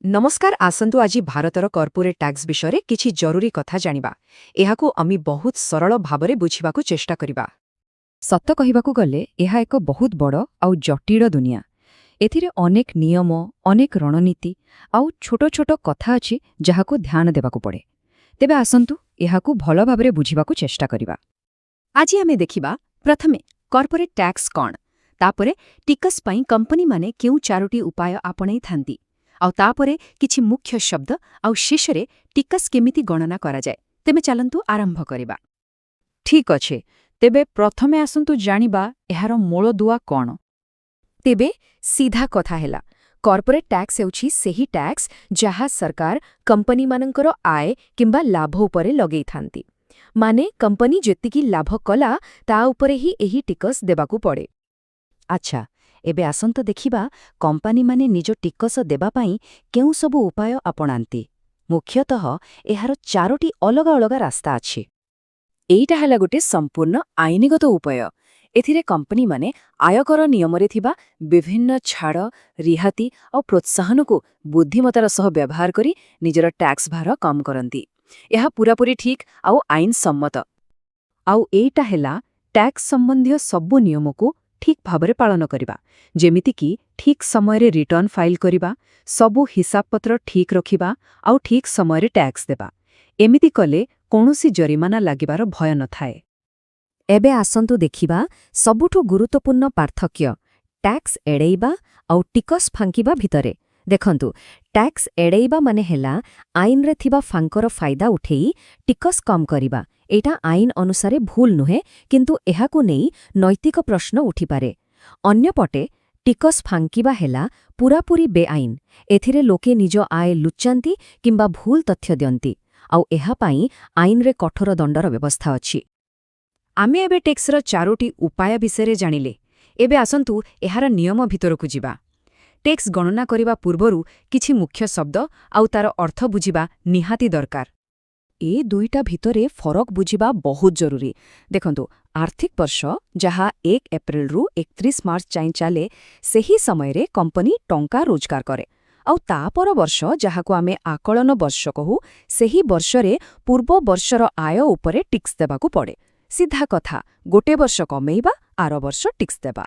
नमस्कार आसंतु आज भारतर corporate tax विषय किछि जरूरी कथा जानिबा। एहाकु अमी बहुत सरल भाबरे बुझिबाकु चेष्टा करिबा। सत कहिबाकु गले एहा एक बहुत बड़ आउ जटिल दुनिया। एथिरे अनेक नियम, अनेक रणनीति आउ छोट छोट कथा अछि जहाकु ध्यान देबाकु पड़े। तेबे आसंतु एहाकु भल भाबरे बुझिबाकु चेष्टा करिबा। आज आमे देखिबा प्रथमे कॉर्पोरेट टैक्स कोन, तापरे टिकस पई कंपनी माने केउ चारोटी उपाय आपणै थांती, आउ तापरे किछि मुख्य शब्द आउ शेषरे टिकस केमिति गणना करा जाय। तेमे चलंतु आरंभ करिबा। ठीक अछि, तेबे प्रथमे आसंतु जानिबा एहार मूलदुआ कोन। तेबे सीधा कथा हेला, कॉर्पोरेट टैक्स हेउछि सेही टैक्स जहा सरकार कंपनी मानकर आय किंबा लाभ उपरे लगेई थांती। माने कंपनी जेतिकी लाभ कला ता उपरे ही एही टिकस देबाकू पड़े। अच्छा, एबे आसंत देखिबा कंपनी माने निज टिकस देबा पई केउ सबु उपाय अपनांती। मुख्यतः एहार चारोटी अलग अलग रास्ता अछि। एइटा हैला गोटे संपूर्ण आईनीगत उपाय। एथिरे कंपनी माने आयकर नियमरे थिबा विभिन्न छाड़, रिहाती और प्रोत्साहन को बुद्धिमतार सह व्यवहार करी निजर टैक्स भार कम करंती। यह पूरापूरी ठीक आउ आईन सम्मत। आउ एइटा हैला टैक्स संबंधी सबु नियम को ठीक भाबरे पालन करिबा, जेमिति कि ठीक समय रे रिटर्न फाइल करिबा, सबु हिसाब पत्र ठीक रखिबा आउ ठीक समय रे टैक्स देबा। एमिति कले कोनोसी जरिमाना लागिबार भय न थाए। एबे आसंतु देखिबा सबुठु गुरुत्वपूर्ण पार्थक्य टैक्स एड़ेइबा आउ टिकस फांकिबा भितरे। देखंतु, टैक्स एड़ेइबा माने हेला आईन रे थिबा फांकर फायदा उठेई टिकस कम करिबा। एटा आईन अनुसारे भूल नुहे, किंतु एहाकु नेई नैतिक प्रश्न उठिपारे। अन्य पटे टिकस फांकिबा हेला पूरापूरी बेआईन। एथिरे लोके निज आय लुचांती किंबा भूल तथ्य दियंती, आउ एहा पाई आईन रे कठोर दंडर व्यवस्था अछि। आमे एबे टैक्सर चारोटी उपाय विषय जानिले। एबे आसंतु एहार नियम भितरकु जिबा। टैक्स गणना करिबा पूर्वरु किछि मुख्य शब्द आउ तार अर्थ बुझिबा निहाती दरकार। ए दुईटा भितरे फरक बुझिबा बहुत जरूरी। देखंतु, आर्थिक वर्ष जहा 1 एप्रिल रु 31 मार्च चाहि चाले, सेही समय रे कंपनी टंका रोजगार करे। आउ तापर वर्ष जहाकु आमे आकलन वर्ष कहू, सेही वर्षरे पूर्व वर्षर आय उपरे टिक्स देबाकू पड़े। सीधा कथा, गोटे वर्ष कमेइबा, आर वर्ष टिक्स देबा।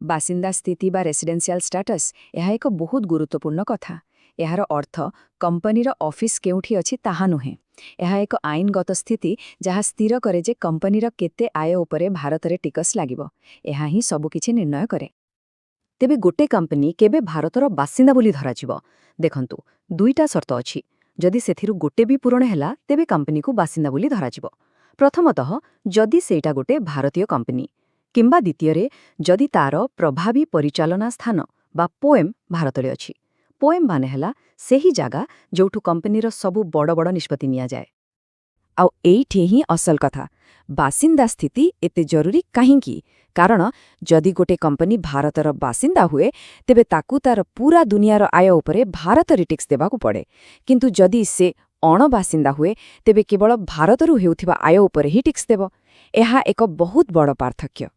बासिंदा स्थिति बा रेसिडेंशियल स्टेटस यह एक बहुत गुरुत्वपूर्ण कथा। एहार अर्थ कंपनीर ऑफिस केउठी अछि ताहा नुहे। यह एक आईनगत स्थिति जहा स्थिर करे जे कंपनीर केते आय उपरे भारतरे टिकस लागिबो। एहा ही सबु किछि निर्णय करे। तेबे गोटे कंपनी केबे भारतर बासिंदा बोली धराजिबो। देखंतु, दुईटा शर्त अछि। जदि सेथिरु गोटे भी पूरण हैला, तेबे कंपनी को बासिंदा बोली धराजिबो। प्रथमतः जदि सेटा गोटे भारतीय कंपनी, किंबा द्वितीयरे जदि तार प्रभावी परिचालना स्थान बा पोएम भारतरे अछि। पोएम माने हैला सेही जागा जोठु कंपनीर सबु बड़ बड़ निष्पत्ति निया जाए। आउ एइठे ही असल कथा, बासिंदा स्थिति एते जरूरी काहिंकी? कारण जदि गोटे कंपनी भारतर बासिंदा हुए, तेबे ताकू तार पूरा दुनियार आय उपरे भारतरे टैक्स देबाकू पड़े। किंतु जदि से अणबासिंदा हुए, तेबे केवल भारतरु हेउथिबा आय उपरे ही टैक्स देबो। एहा एक बहुत बड़ पार्थक्य।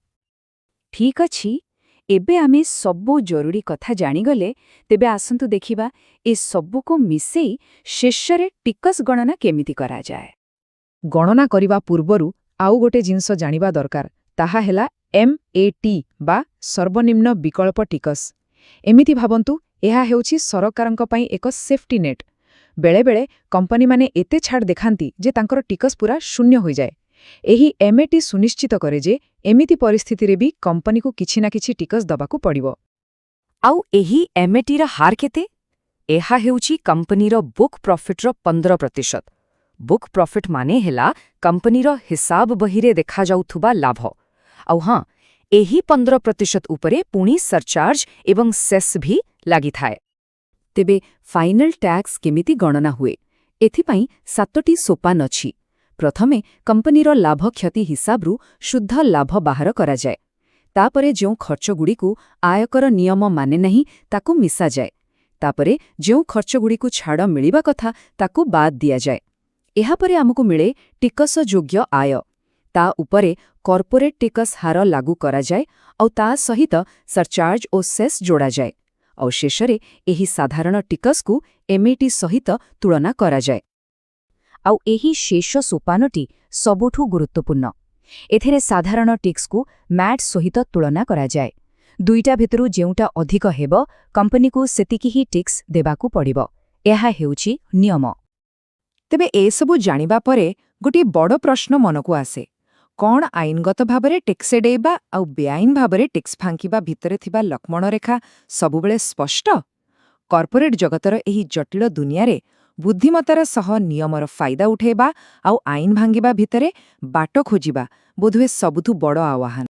ठीक अछि, एबे आमे सबु जरूरी कथा जानिगले। तेबे आसंतु देखिबा ए सबु को मिसेई शेषरे टिकस गणना केमिति करा जाए। गणना करिबा पूर्वरु आउ गोटे जिंस जानिबा दरकार, ताहा हेला MAT बा सर्वनिम्न विकल्प टिकस। एमिति भाबंतु, एहा हेउछि सरकारंक पई एक सेफ्टी नेट। बेले बेले कंपनी माने एते छाड़ देखांती जे तांकर टिकस पूरा शून्य होई जाए। एही MAT सुनिश्चित करे जे एमिति परिस्थिति रे भी कंपनी को किछि ना किछि टिकस दबाकू पड़िबो। आउ एही MAT रा हार केते? एहा हेउछि कंपनीर बुक प्रॉफिट रो 15%। बुक प्रॉफिट माने हेला कंपनीर हिसाब बहिरे देखा जाउथुबा लाभ। आउ हां, एही 15% उपरे पुणी सरचार्ज एवं सेस भी लागि थाए। तेबे फाइनल टैक्स केमिति गणना हुए? एथिपाई 7टी सोपान अछि। प्रथमे कंपनीर लाभ क्षति हिसाबरु शुद्ध लाभ बाहर करा जाए। तापरे जो खर्चगुड़िकु आयकर नियम माने नहीं ताकू मिसा जाए। तापरे जो खर्चगुड़िकु छाड़ मिलिबा कथा ताकू बाद दिया जाए। एहा परे आमको मिले टिकस योग्य आय। ता उपरे कॉर्पोरेट टिकस हार लागू करा जाए और ता सहित सरचार्ज और सेस जोड़ा जाए। ଆଉ ଶେଷରେ ଏହି ସାଧାରଣ ଟିକସକୁ ଏମ୍ଏଟି ସହିତ ତୁଳନା କରାଯାଏ। ଆଉ ଏହି ଶେଷ ସୋପାନଟି ସବୁଠୁ ଗୁରୁତ୍ୱପୂର୍ଣ୍ଣ। ଏଥିରେ ସାଧାରଣ ଟିକ୍ସକୁ ମ୍ୟାଟ୍ ସହିତ ତୁଳନା କରାଯାଏ। ଦୁଇଟା ଭିତରୁ ଯେଉଁଟା ଅଧିକ ହେବ କମ୍ପାନୀକୁ ସେତିକି ହିଁ ଟିକ୍ସ ଦେବାକୁ ପଡ଼ିବ। ଏହା ହେଉଛି ନିୟମ। ତେବେ ଏସବୁ ଜାଣିବା ପରେ ଗୋଟିଏ ବଡ଼ ପ୍ରଶ୍ନ ମନକୁ ଆସେ, କ'ଣ ଆଇନଗତ ଭାବରେ ଟେକ୍ସ ଏଡ଼େଇବା ଆଉ ବେଆଇନ ଭାବରେ ଟେକ୍ସ ଫାଙ୍କିବା ଭିତରେ ଥିବା ଲକ୍ଷ୍ମଣରେଖା ସବୁବେଳେ ସ୍ପଷ୍ଟ? କର୍ପୋରେଟ୍ ଜଗତର ଏହି ଜଟିଳ ଦୁନିଆରେ ବୁଦ୍ଧିମତାର ସହ ନିୟମର ଫାଇଦା ଉଠାଇବା ଆଉ ଆଇନ ଭାଙ୍ଗିବା ଭିତରେ ବାଟ ଖୋଜିବା ବୋଧହୁଏ ସବୁଠୁ ବଡ଼ ଆହ୍ୱାନ।